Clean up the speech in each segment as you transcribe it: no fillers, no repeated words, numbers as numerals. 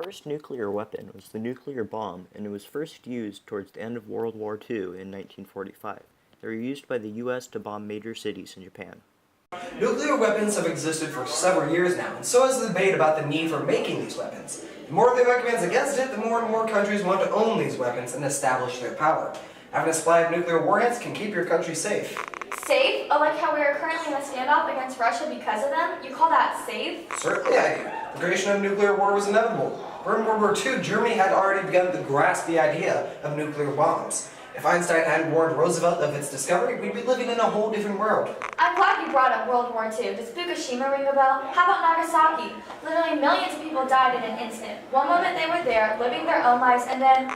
first nuclear weapon was the nuclear bomb, and it was first used towards the end of World War II in 1945. They were used by the U.S. to bomb major cities in Japan. Nuclear weapons have existed for several years now, and so has the debate about the need for making these weapons. The more the arguments against it, the more and more countries want to own these weapons and establish their power. Having a supply of nuclear warheads can keep your country safe. Safe? Oh, like how we are currently in a standoff against Russia because of them? You call that safe? Certainly I do. The creation of nuclear war was inevitable. During World War II, Germany had already begun to grasp the idea of nuclear bombs. If Einstein hadn't warned Roosevelt of its discovery, we'd be living in a whole different world. I'm glad you brought up World War II. Does Fukushima ring a bell? How about Nagasaki? Literally millions of people died in an instant. One moment they were there, living their own lives, and then...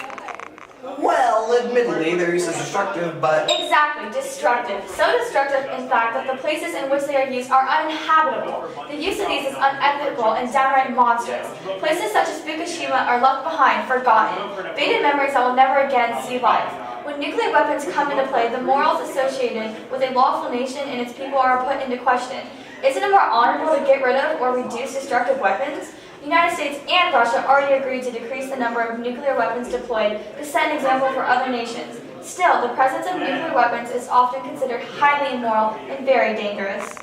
Well, admittedly, their use is destructive, but... Exactly, destructive. So destructive, in fact, that the places in which they are used are uninhabitable. The use of these is unethical and downright monstrous. Places such as Fukushima are left behind, forgotten. Faded memories that will never again see life. When nuclear weapons come into play, the morals associated with a lawful nation and its people are put into question. Isn't it more honorable to get rid of or reduce destructive weapons? The United States and Russia already agreed to decrease the number of nuclear weapons deployed to set an example for other nations. Still, the presence of nuclear weapons is often considered highly immoral and very dangerous.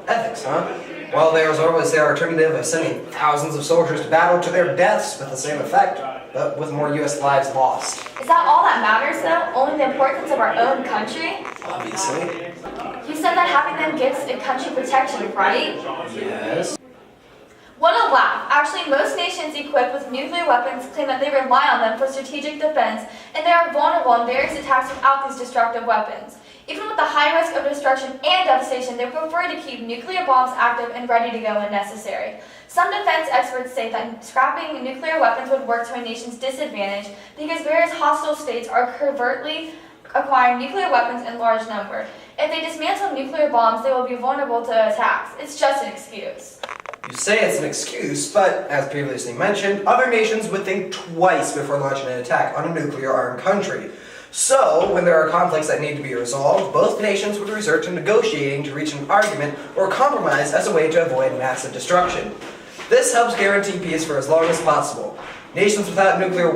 Ethics, huh? Well, there's always the alternative of sending thousands of soldiers to battle to their deaths with the same effect, but with more U.S. lives lost. Is that all that matters, though? Only the importance of our own country? Obviously. You said that having them gives a country protection, right? Yes. What a laugh. Actually, most nations equipped with nuclear weapons claim that they rely on them for strategic defense, and they are vulnerable in various attacks without these destructive weapons. Even with the high risk of destruction and devastation, they prefer to keep nuclear bombs active and ready to go when necessary. Some defense experts say that scrapping nuclear weapons would work to a nation's disadvantage because various hostile states are covertly acquiring nuclear weapons in large number. If they dismantle nuclear bombs, they will be vulnerable to attacks. It's just an excuse. You say it's an excuse, but, as previously mentioned, other nations would think twice before launching an attack on a nuclear-armed country. So, when there are conflicts that need to be resolved, both nations would resort to negotiating to reach an argument or compromise as a way to avoid massive destruction. This helps guarantee peace for as long as possible. Nations without nuclear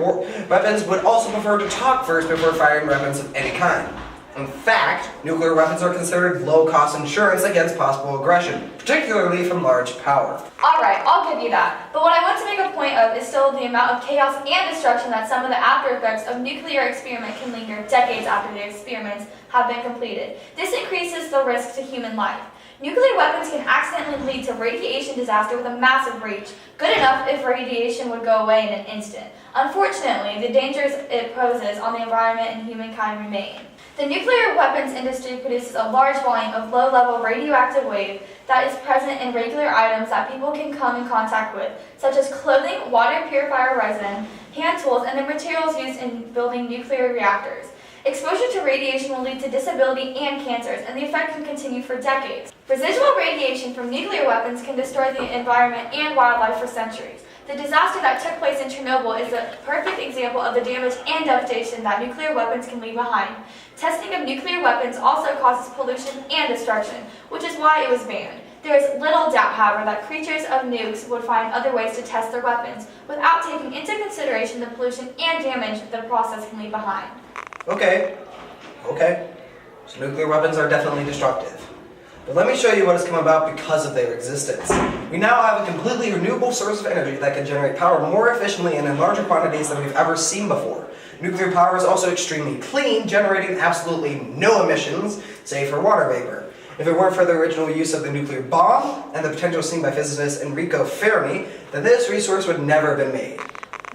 weapons would also prefer to talk first before firing weapons of any kind. In fact, nuclear weapons are considered low-cost insurance against possible aggression, particularly from large power. Alright, I'll give you that. But what I want to make a point of is still the amount of chaos and destruction that some of the after effects of nuclear experiment can linger decades after the experiments have been completed. This increases the risk to human life. Nuclear weapons can accidentally lead to radiation disaster with a massive reach, good enough if radiation would go away in an instant. Unfortunately, the dangers it poses on the environment and humankind remain. The nuclear weapons industry produces a large volume of low-level radioactive waste that is present in regular items that people can come in contact with, such as clothing, water purifier resin, hand tools, and the materials used in building nuclear reactors. Exposure to radiation will lead to disability and cancers, and the effect can continue for decades. Residual radiation from nuclear weapons can destroy the environment and wildlife for centuries. The disaster that took place in Chernobyl is a perfect example of the damage and devastation that nuclear weapons can leave behind. Testing of nuclear weapons also causes pollution and destruction, which is why it was banned. There is little doubt, however, that creators of nukes would find other ways to test their weapons without taking into consideration the pollution and damage the process can leave behind. Okay. So nuclear weapons are definitely destructive. But let me show you what has come about because of their existence. We now have a completely renewable source of energy that can generate power more efficiently and in larger quantities than we've ever seen before. Nuclear power is also extremely clean, generating absolutely no emissions, save for water vapor. If it weren't for the original use of the nuclear bomb and the potential seen by physicist Enrico Fermi, then this resource would never have been made.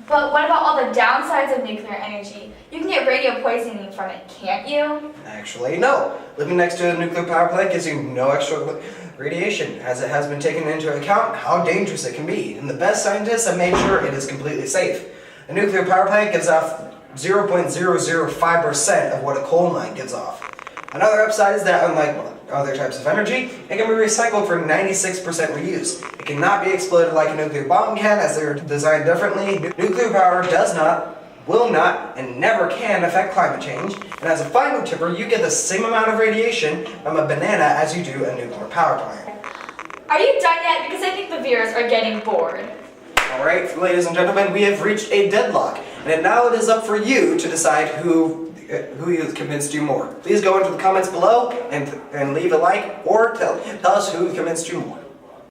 But what about all the downsides of nuclear energy? You can get radio poisoning from it, can't you? Actually, no. Living next to a nuclear power plant gives you no extra radiation, as it has been taken into account how dangerous it can be, and the best scientists have made sure it is completely safe. A nuclear power plant gives off 0.005% of what a coal mine gives off. Another upside is that, unlike other types of energy, it can be recycled for 96% reuse. It cannot be exploded like a nuclear bomb can, as they're designed differently. Nuclear power does not, will not, and never can affect climate change, and as a final tipper, you get the same amount of radiation from a banana as you do a nuclear power plant. Are you done yet? Because I think the viewers are getting bored. Alright, ladies and gentlemen, we have reached a deadlock, and now it is up for you to decide who convinced you more. Please go into the comments below and leave a like, or tell us who convinced you more.